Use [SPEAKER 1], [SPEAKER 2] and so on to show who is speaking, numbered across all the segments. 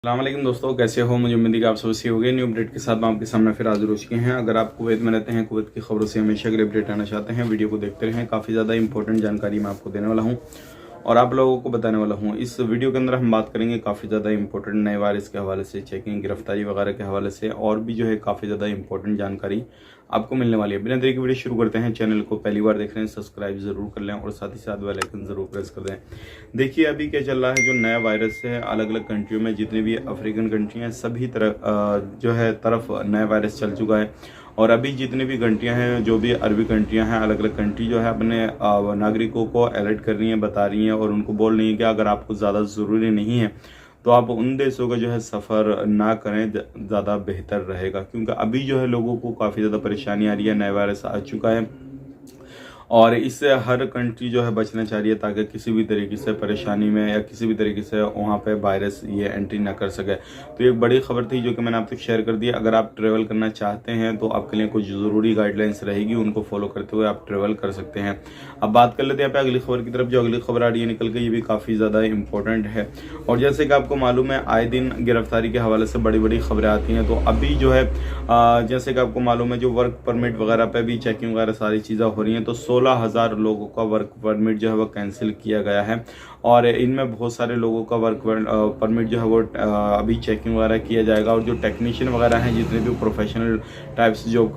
[SPEAKER 1] अस्सलामुअलैकुम दोस्तों, कैसे हो। मुझे उम्मीद है कि आप सब अच्छे हो गए। न्यू अपडेट के साथ मैं आपके सामने फिर हाजिर हो चुके हैं। अगर आप कुवैत में रहते हैं, कुवैत की खबरों से हमेशा के लिए अपडेट आना चाहते हैं, वीडियो को देखते रहें। काफ़ी ज़्यादा इंपॉर्टेंट जानकारी मैं आपको देने वाला हूं और आप लोगों को बताने वाला हूं। इस वीडियो के अंदर हम बात करेंगे काफ़ी ज़्यादा इंपॉर्टेंट नए वायरस के हवाले से, चेकिंग, गिरफ्तारी वगैरह के हवाले से, और भी जो है काफ़ी ज़्यादा इंपॉर्टेंट जानकारी आपको मिलने वाली है। बिना देरी के वीडियो शुरू करते हैं। चैनल को पहली बार देख रहे हैं, सब्सक्राइब जरूर कर लें और साथ ही साथ बेल आइकन जरूर प्रेस कर दें। देखिए अभी क्या चल रहा है, जो नया वायरस है, अलग अलग कंट्रियों में जितनी भी अफ्रीकन कंट्री हैं सभी तरह जो है तरफ नया वायरस चल चुका है। और अभी जितनी भी कंट्रियां हैं, जो भी अरबी कंट्रियां हैं, अलग अलग कंट्री जो है अपने नागरिकों को अलर्ट कर रही हैं, बता रही हैं और उनको बोल रही हैं कि अगर आपको ज़्यादा ज़रूरी नहीं है तो आप उन देशों का जो है सफ़र ना करें, ज़्यादा बेहतर रहेगा। क्योंकि अभी जो है लोगों को काफ़ी ज़्यादा परेशानी आ रही है, नया वायरस आ चुका है और इससे हर कंट्री जो है बचना चाह रही है ताकि किसी भी तरीके से परेशानी में या किसी भी तरीके से वहाँ पे वायरस ये एंट्री ना कर सके। तो एक बड़ी खबर थी जो कि मैंने आप तक शेयर कर दी। अगर आप ट्रेवल करना चाहते हैं तो आपके लिए कुछ ज़रूरी गाइडलाइंस रहेगी, उनको फॉलो करते हुए आप ट्रेवल कर सकते हैं। अब बात कर लेते हैं यहाँ पे अगली खबर की तरफ। जो अगली खबर आ रही है निकल के, ये भी काफ़ी ज़्यादा इंपॉर्टेंट है। और जैसे कि आपको मालूम है, आए दिन गिरफ्तारी के हवाले से बड़ी बड़ी खबरें आती हैं। तो अभी जो है जैसे कि आपको मालूम है, जो वर्क परमिट वगैरह पे भी चेकिंग वगैरह सारी चीज़ें हो रही हैं। तो 16,000 लोगों का वर्क परमिट जो है वो कैंसिल किया गया है और इनमें बहुत सारे लोगों का वर्क परमिट जो है वो अभी चेकिंग वगैरह किया जाएगा। और जो टेक्नीशियन वगैरह हैं, जितने भी प्रोफेशनल टाइप्स जॉब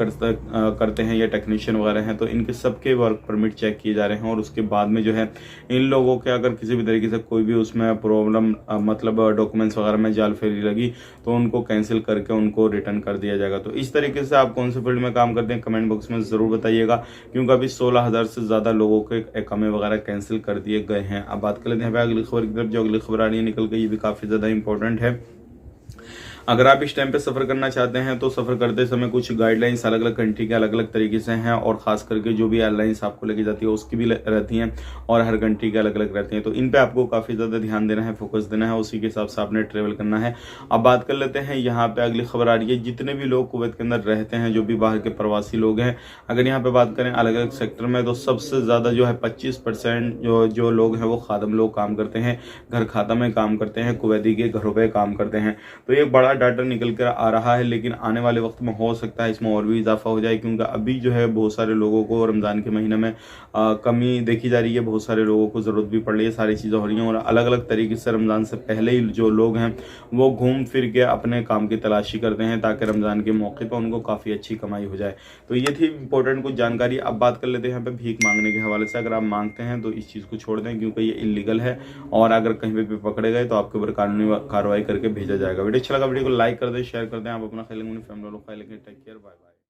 [SPEAKER 1] करते हैं या टेक्नीशियन वगैरह हैं, तो इनके सबके वर्क परमिट चेक किए जा रहे हैं। और उसके बाद में जो है इन लोगों के अगर किसी भी तरीके से कोई भी उसमें प्रॉब्लम मतलब डॉक्यूमेंट्स वगैरह में जालफेरी लगी तो उनको कैंसिल करके उनको रिटर्न कर दिया जाएगा। तो इस तरीके से आप कौन से फील्ड में काम करते हैं कमेंट बॉक्स में ज़रूर बताइएगा, क्योंकि अभी 16,000 से ज़्यादा लोगों के एकामे वगैरह कैंसिल कर दिए गए हैं। अब बात कर लेते हैं अगली खबर की तरफ। जो अगली खबर आ रही है निकल के, ये भी काफ़ी ज़्यादा इंपॉर्टेंट है। अगर आप इस टाइम पे सफ़र करना चाहते हैं तो सफ़र करते समय कुछ गाइडलाइंस अलग अलग कंट्री के अलग अलग तरीके से हैं और ख़ास करके जो भी एयरलाइंस आपको लेके जाती है उसकी भी रहती हैं और हर कंट्री के अलग अलग रहती हैं। तो इन पे आपको काफ़ी ज़्यादा ध्यान देना है, फोकस देना है, उसी के हिसाब से आपने ट्रेवल करना है। अब बात कर लेते हैं यहाँ पे अगली खबर आ रही है। जितने भी लोग कुवैत के अंदर रहते हैं, जो भी बाहर के प्रवासी लोग हैं, अगर यहाँ पे बात करें अलग अलग सेक्टर में, तो सबसे ज़्यादा जो है 25% जो लोग हैं वो खादम लोग काम करते हैं, घर खाता में काम करते हैं, कुवैती के घरों पर काम करते हैं। तो ये बड़ा डाटा निकल कर आ रहा है, लेकिन आने वाले वक्त में हो सकता है इसमें और भी इजाफा हो जाए, क्योंकि अभी जो है बहुत सारे लोगों को रमज़ान के महीने में कमी देखी जा रही है। बहुत सारे लोगों को ज़रूरत भी पड़ रही है, सारी चीज़ें हो रही हैं और अलग अलग तरीके से रमज़ान से पहले ही जो लोग हैं वो घूम फिर के अपने काम की तलाशी करते हैं ताकि रमज़ान के मौके पर उनको काफ़ी अच्छी कमाई हो जाए। तो ये थी इंपॉर्टेंट कुछ जानकारी। अब बात कर लेते हैं यहाँ पे भीख मांगने के हवाले से। अगर आप मांगते हैं तो इस चीज़ को छोड़ दें, क्योंकि ये इलीगल है और अगर कहीं पे भी पकड़े गए तो आपके ऊपर कानूनी कार्रवाई करके भेजा जाएगा। वीडियो अच्छा लगा, वीडियो को लाइक कर दें, शेयर कर दें। आप अपना ख्याल रखें, अपनी फैमिली वालों का ख्याल रखें। Take care, bye bye.